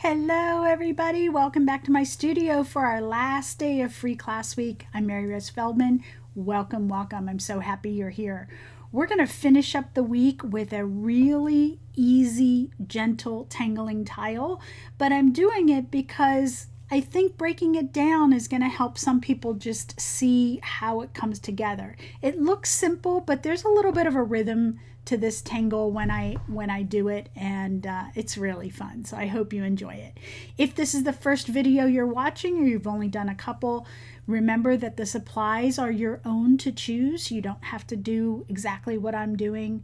Hello everybody, welcome back to my studio for our last day of free class week. I'm Mary Rose Feldman. Welcome. I'm so happy you're here. We're going to finish up the week with a really easy, gentle tangling tile, but I'm doing it because I think breaking it down is going to help some people just see how it comes together. It looks simple, but there's a little bit of a rhythm to this tangle when I do it, and it's really fun. So I hope you enjoy it. If this is the first video you're watching or you've only done a couple, remember that the supplies are your own to choose. You don't have to do exactly what I'm doing.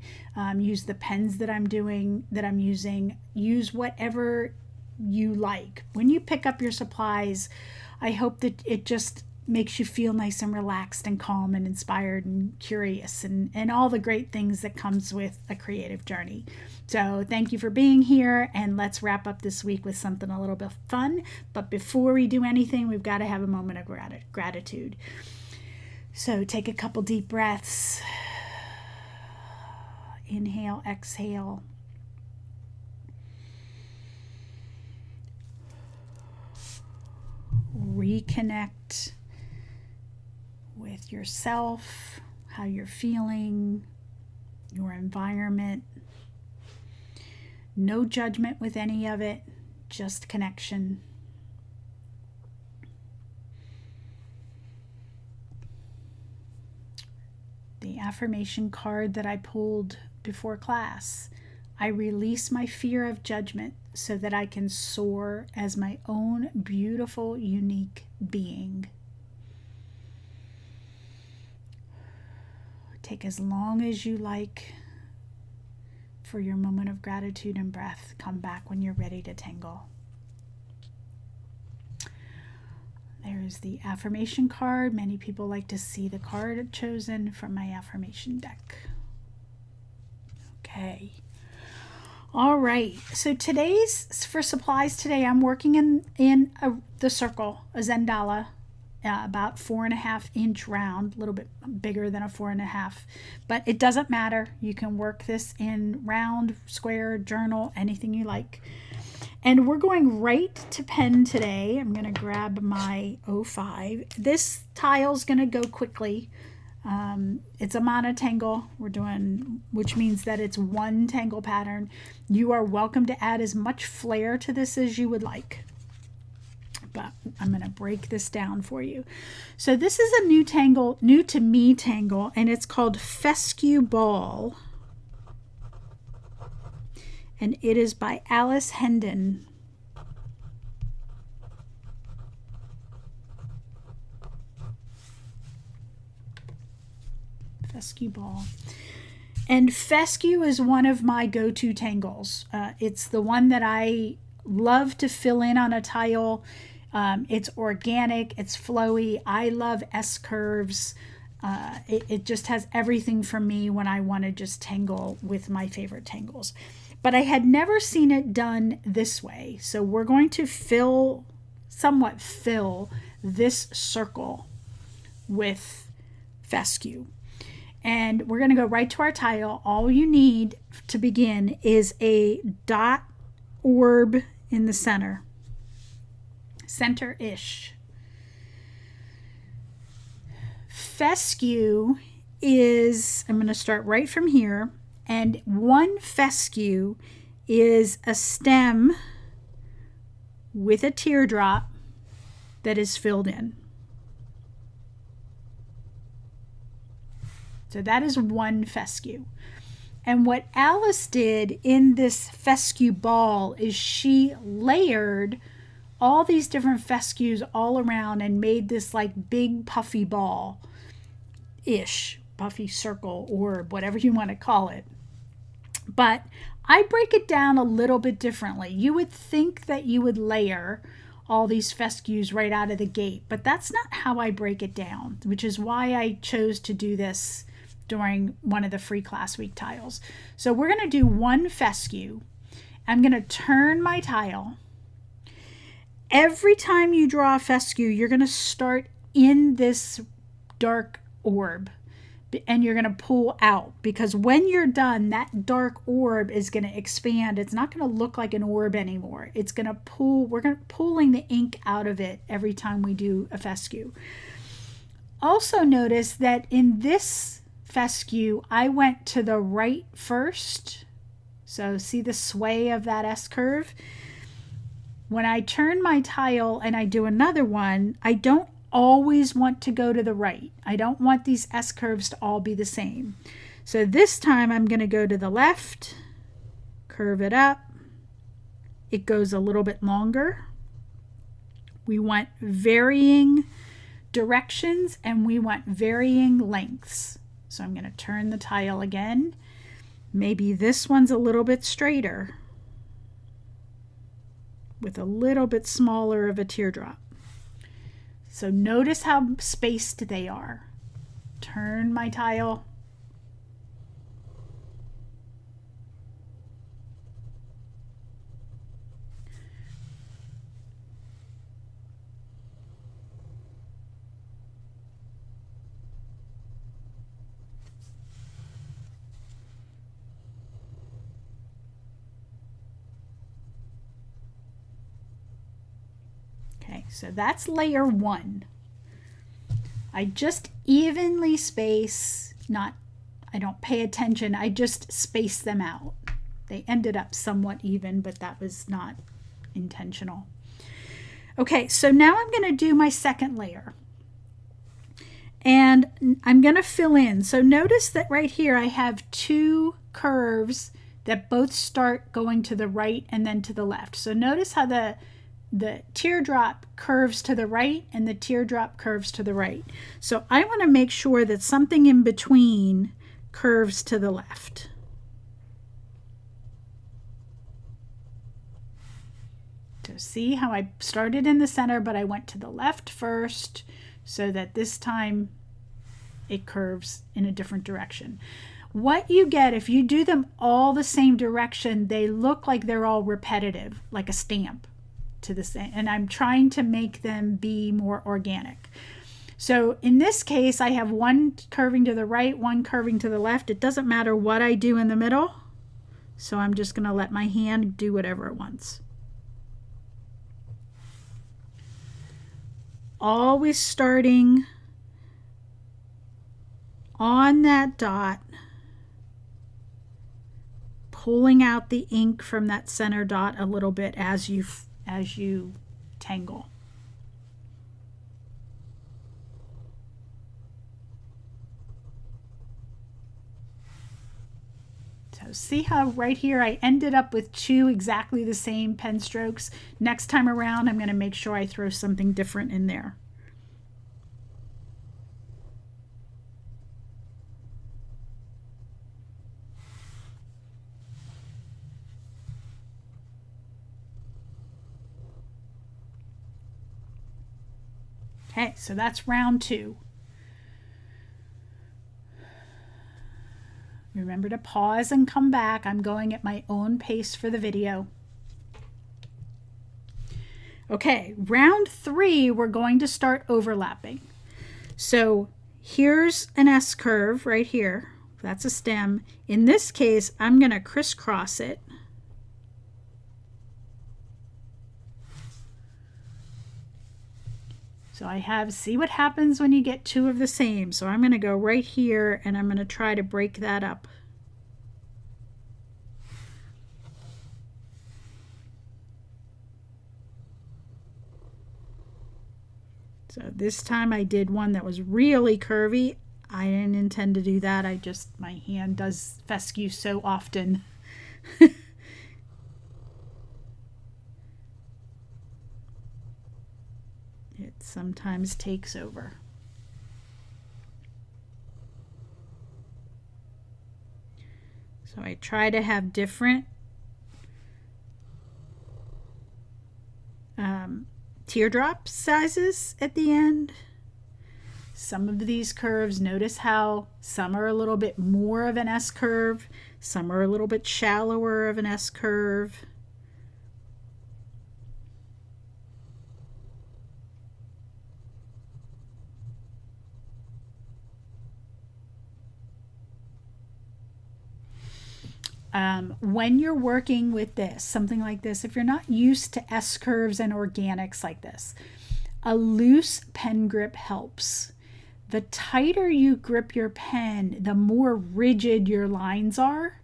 Use the pens that I'm using. Use whatever you like. When you pick up your supplies, I hope that it just makes you feel nice and relaxed and calm and inspired and curious and all the great things that comes with a creative journey. So thank you for being here, and let's wrap up this week with something a little bit fun. But before we do anything, we've got to have a moment of gratitude. So take a couple deep breaths. Inhale, exhale. Reconnect with yourself, how you're feeling, your environment. No judgment with any of it, just connection. The affirmation card that I pulled before class. I release my fear of judgment so that I can soar as my own beautiful, unique being. Take as long as you like for your moment of gratitude and breath. Come back when you're ready to tangle. There's the affirmation card. Many people like to see the card chosen from my affirmation deck. Okay. All right, so for supplies today, I'm working in the circle, a Zentangle, about 4.5 inch round, a little bit bigger than a 4.5, but it doesn't matter. You can work this in round, square, journal, anything you like. And we're going right to pen today. I'm going to grab my 05. This tile's going to go quickly. It's a monotangle we're doing, which means that it's one tangle pattern. You are welcome to add as much flair to this as you would like, but I'm going to break this down for you. So this is a new to me tangle, and it's called Fescue Ball, and it is by Alice Hendon. Fescue Ball. And fescue is one of my go-to tangles. It's the one that I love to fill in on a tile. It's organic, it's flowy. I love S-curves. It just has everything for me when I want to just tangle with my favorite tangles. But I had never seen it done this way. So we're going to somewhat fill this circle with fescue. And we're going to go right to our tile. All you need to begin is a dot orb in the center-ish. Fescue is, I'm going to start right from here, and one fescue is a stem with a teardrop that is filled in. So that is one fescue. And what Alice did in this fescue ball is she layered all these different fescues all around and made this like big puffy ball-ish, puffy circle, orb, whatever you want to call it. But I break it down a little bit differently. You would think that you would layer all these fescues right out of the gate, but that's not how I break it down, which is why I chose to do this during one of the free class week tiles. So we're going to do one fescue. I'm going to turn my tile. Every time you draw a fescue, you're going to start in this dark orb, and you're going to pull out, because when you're done, that dark orb is going to expand. It's not going to look like an orb anymore. It's going to pull, we're going to pulling the ink out of it every time we do a fescue. Also notice that in this fescue, I went to the right first. So see the sway of that S curve? When I turn my tile and I do another one, I don't always want to go to the right. I don't want these S curves to all be the same. So this time I'm going to go to the left, curve it up. It goes a little bit longer. We want varying directions and we want varying lengths. So I'm going to turn the tile again. Maybe this one's a little bit straighter with a little bit smaller of a teardrop. So notice how spaced they are. Turn my tile. Okay, so that's layer 1. I just evenly space, I don't pay attention, I just space them out. They ended up somewhat even, but that was not intentional. Okay, so now I'm going to do my second layer. And I'm going to fill in. So notice that right here I have 2 curves that both start going to the right and then to the left. So notice how the teardrop curves to the right and the teardrop curves to the right. So I want to make sure that something in between curves to the left. So see how I started in the center, but I went to the left first so that this time it curves in a different direction. What you get if you do them all the same direction, they look like they're all repetitive, like a stamp. To the same, and I'm trying to make them be more organic. So in this case, I have one curving to the right, one curving to the left. It doesn't matter what I do in the middle. So I'm just going to let my hand do whatever it wants. Always starting on that dot, pulling out the ink from that center dot a little bit as you tangle. So see how right here I ended up with 2 exactly the same pen strokes. Next time around I'm going to make sure I throw something different in there. Okay, so that's round 2. Remember to pause and come back. I'm going at my own pace for the video. Okay, round 3, we're going to start overlapping. So here's an S curve right here. That's a stem. In this case, I'm going to crisscross it. So I have, see what happens when you get 2 of the same. So I'm going to go right here and I'm going to try to break that up. So this time I did one that was really curvy. I didn't intend to do that. My hand does fescue so often. It sometimes takes over. So I try to have different teardrop sizes at the end. Some of these curves, notice how some are a little bit more of an S curve, some are a little bit shallower of an S curve. when you're working with this, something like this, if you're not used to S curves and organics like this, a loose pen grip helps. The tighter you grip your pen, the more rigid your lines are.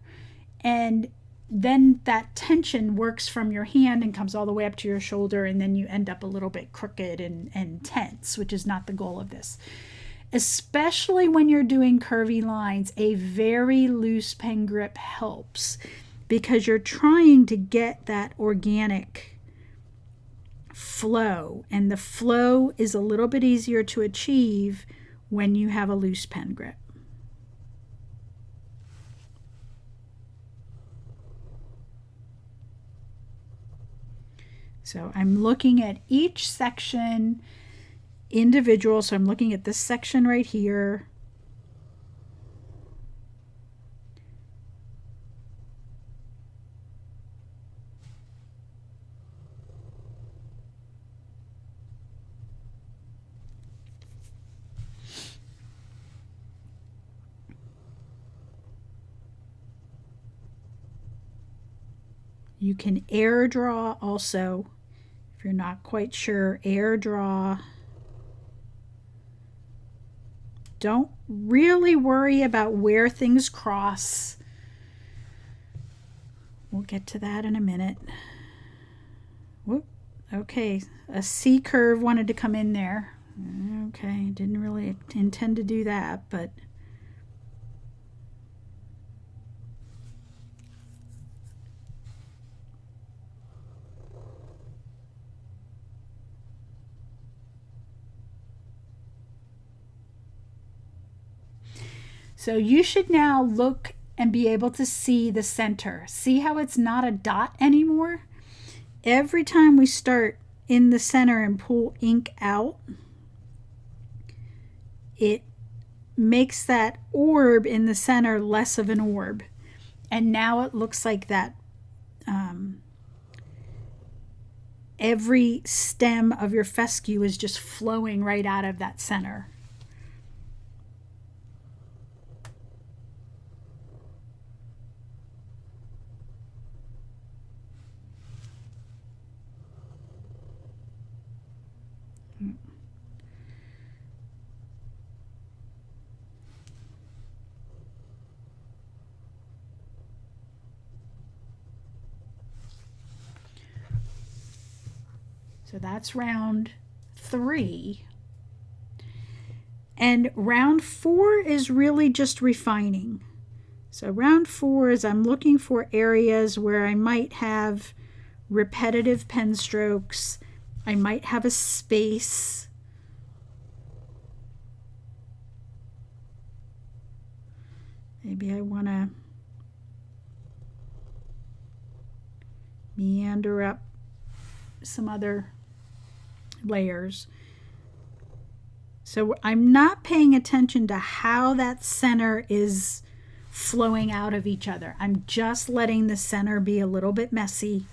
And then that tension works from your hand and comes all the way up to your shoulder, and then you end up a little bit crooked and tense, which is not the goal of this. Especially when you're doing curvy lines, a very loose pen grip helps because you're trying to get that organic flow, and the flow is a little bit easier to achieve when you have a loose pen grip. So I'm looking at each section individual. So I'm looking at this section right here. You can air draw also. If you're not quite sure, air draw. Don't really worry about where things cross. We'll get to that in a minute. Whoop. Okay, a C curve wanted to come in there. Okay, didn't really intend to do that, but so you should now look and be able to see the center. See how it's not a dot anymore? Every time we start in the center and pull ink out, it makes that orb in the center less of an orb. And now it looks like that every stem of your fescue is just flowing right out of that center. So that's round 3. And round 4 is really just refining. So round 4 is I'm looking for areas where I might have repetitive pen strokes. I might have a space. Maybe I want to meander up some other layers. So I'm not paying attention to how that center is flowing out of each other. I'm just letting the center be a little bit messy.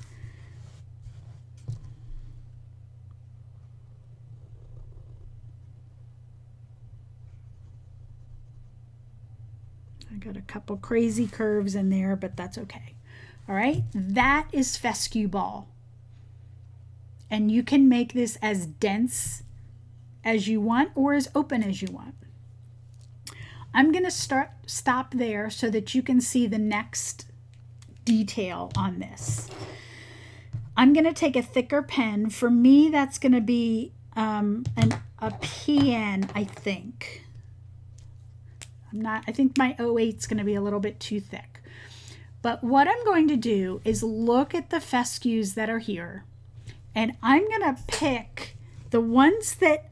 I got a couple crazy curves in there, but that's okay. All right, that is fescue ball. And you can make this as dense as you want or as open as you want. I'm going to stop there so that you can see the next detail on this. I'm going to take a thicker pen. For me, that's going to be a PN, I think. I think my 08 is going to be a little bit too thick. But what I'm going to do is look at the fescues that are here. And I'm going to pick the ones that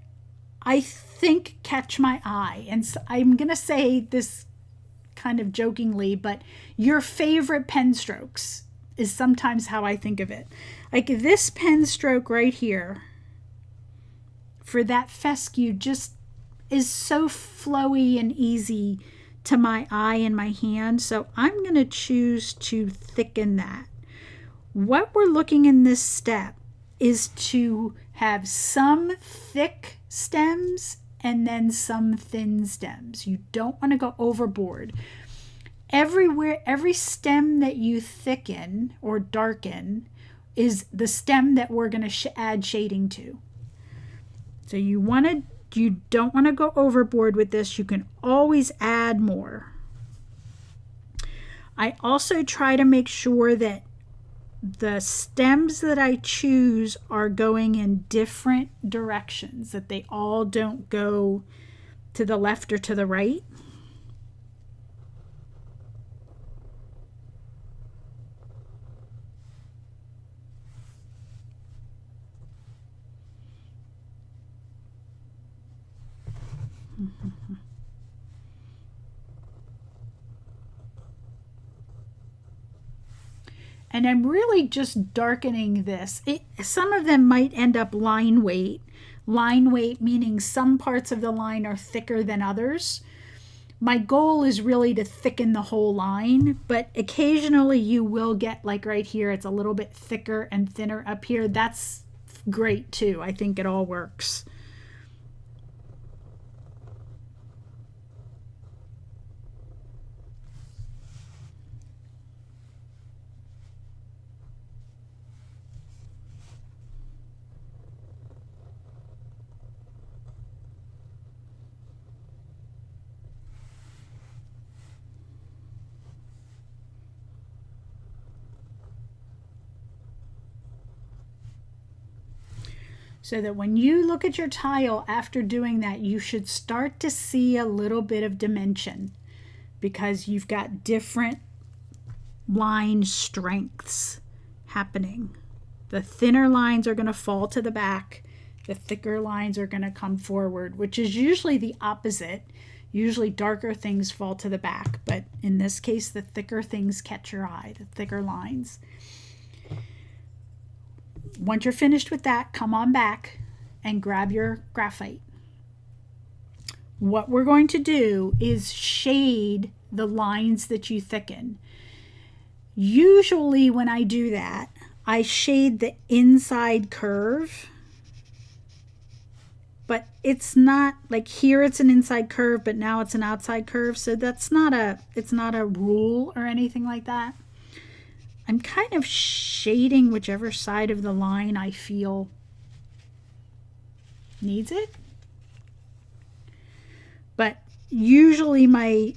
I think catch my eye. And so I'm going to say this kind of jokingly, but your favorite pen strokes is sometimes how I think of it. Like this pen stroke right here for that fescue just is so flowy and easy to my eye and my hand. So I'm going to choose to thicken that. What we're looking in this step is to have some thick stems and then some thin stems. You don't want to go overboard. everywhere, every stem that you thicken or darken is the stem that we're going to add shading to. So you don't want to go overboard with this. You can always add more. I also try to make sure that the stems that I choose are going in different directions, that they all don't go to the left or to the right. And I'm really just darkening this. Some of them might end up line weight. Line weight meaning some parts of the line are thicker than others. My goal is really to thicken the whole line, but occasionally you will get, like right here, it's a little bit thicker and thinner up here. That's great too. I think it all works. So that when you look at your tile after doing that, you should start to see a little bit of dimension because you've got different line strengths happening. The thinner lines are going to fall to the back. The thicker lines are going to come forward, which is usually the opposite. Usually darker things fall to the back, but in this case, the thicker things catch your eye, the thicker lines. Once you're finished with that, come on back and grab your graphite. What we're going to do is shade the lines that you thicken. Usually when I do that, I shade the inside curve, but it's not like here it's an inside curve, but now it's an outside curve. So it's not a rule or anything like that. I'm kind of shading whichever side of the line I feel needs it. But usually my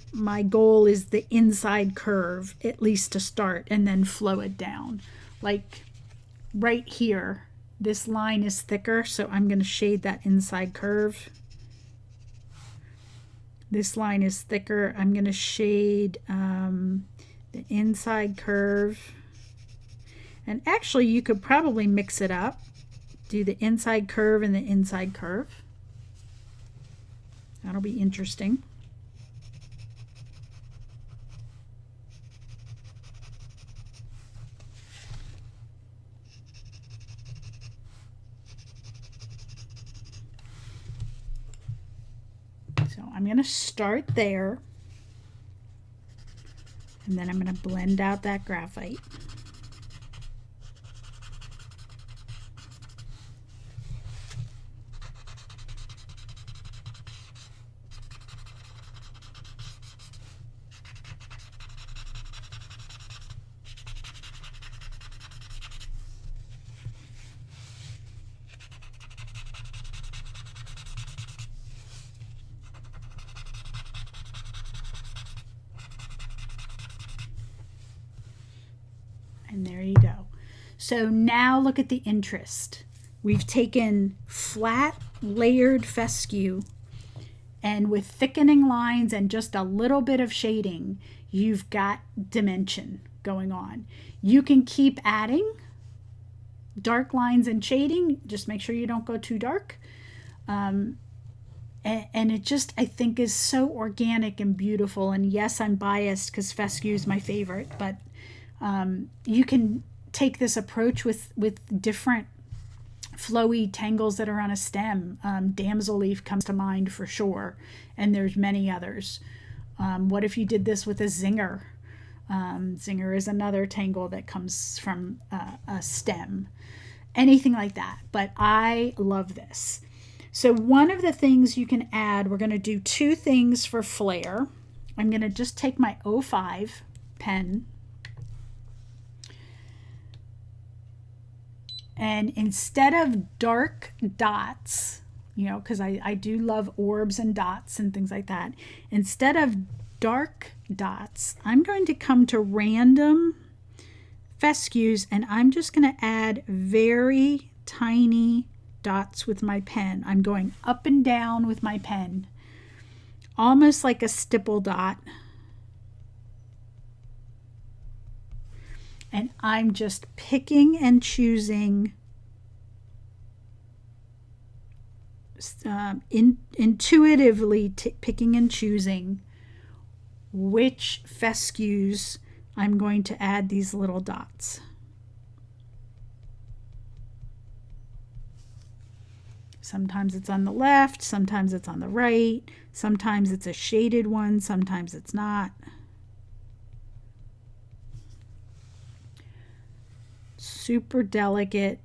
goal is the inside curve, at least to start, and then flow it down. Like right here, this line is thicker, so I'm going to shade that inside curve. This line is thicker. I'm going to shade the inside curve. And actually, you could probably mix it up. Do the inside curve and the inside curve. That'll be interesting. So I'm going to start there. And then I'm going to blend out that graphite. And there you go. So now look at the interest. We've taken flat layered fescue, and with thickening lines and just a little bit of shading, you've got dimension going on. You can keep adding dark lines and shading. Just make sure you don't go too dark. And it just, I think, is so organic and beautiful. And yes, I'm biased because fescue is my favorite, but you can take this approach with different flowy tangles that are on a stem. Damsel leaf comes to mind for sure, and there's many others. What if you did this with a zinger? Zinger is another tangle that comes from a stem. Anything like that, but I love this. So one of the things you can add, we're going to do two things for flare. I'm going to just take my 05 pen, and instead of dark dots, you know, because I do love orbs and dots and things like that, instead of dark dots, I'm going to come to random fescues, and I'm just going to add very tiny dots with my pen. I'm going up and down with my pen, almost like a stipple dot. And I'm just picking and choosing, intuitively picking and choosing which fescues I'm going to add these little dots. Sometimes it's on the left, sometimes it's on the right, sometimes it's a shaded one, sometimes it's not. Super delicate.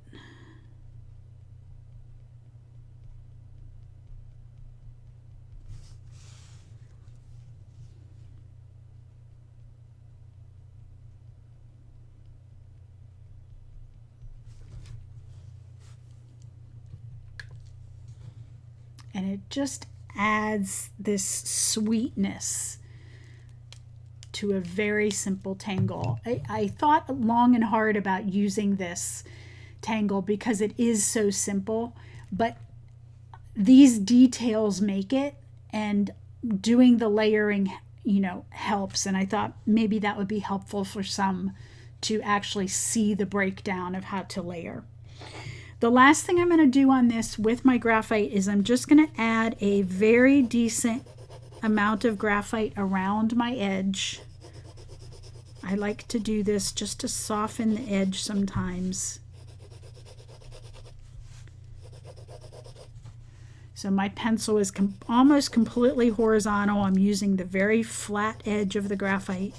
And it just adds this sweetness to a very simple tangle. I thought long and hard about using this tangle because it is so simple, but these details make it, and doing the layering, you know, helps. And I thought maybe that would be helpful for some to actually see the breakdown of how to layer. The last thing I'm going to do on this with my graphite is I'm just going to add a very decent amount of graphite around my edge. I like to do this just to soften the edge sometimes. So my pencil is almost completely horizontal. I'm using the very flat edge of the graphite.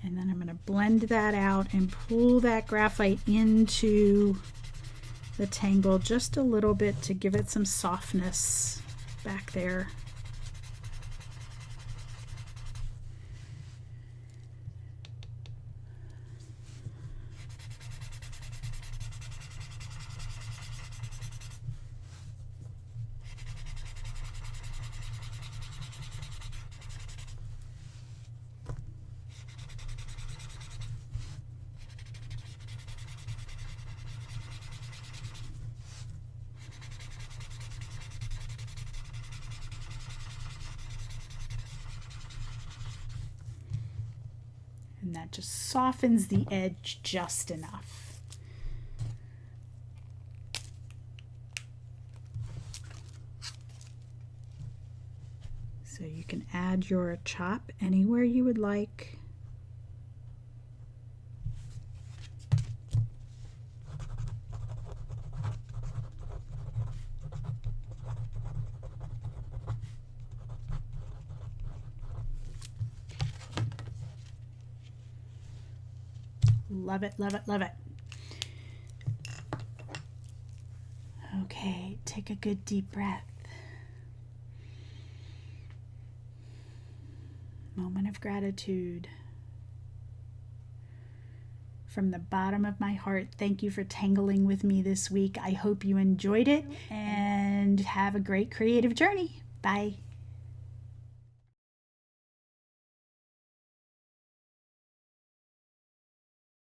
And then I'm going to blend that out and pull that graphite into the tangle just a little bit to give it some softness back there. And that just softens the edge just enough. So you can add your chop anywhere you would like. Love it, love it, love it. Okay, take a good deep breath. Moment of gratitude. From the bottom of my heart, thank you for tangling with me this week. I hope you enjoyed it and have a great creative journey. Bye.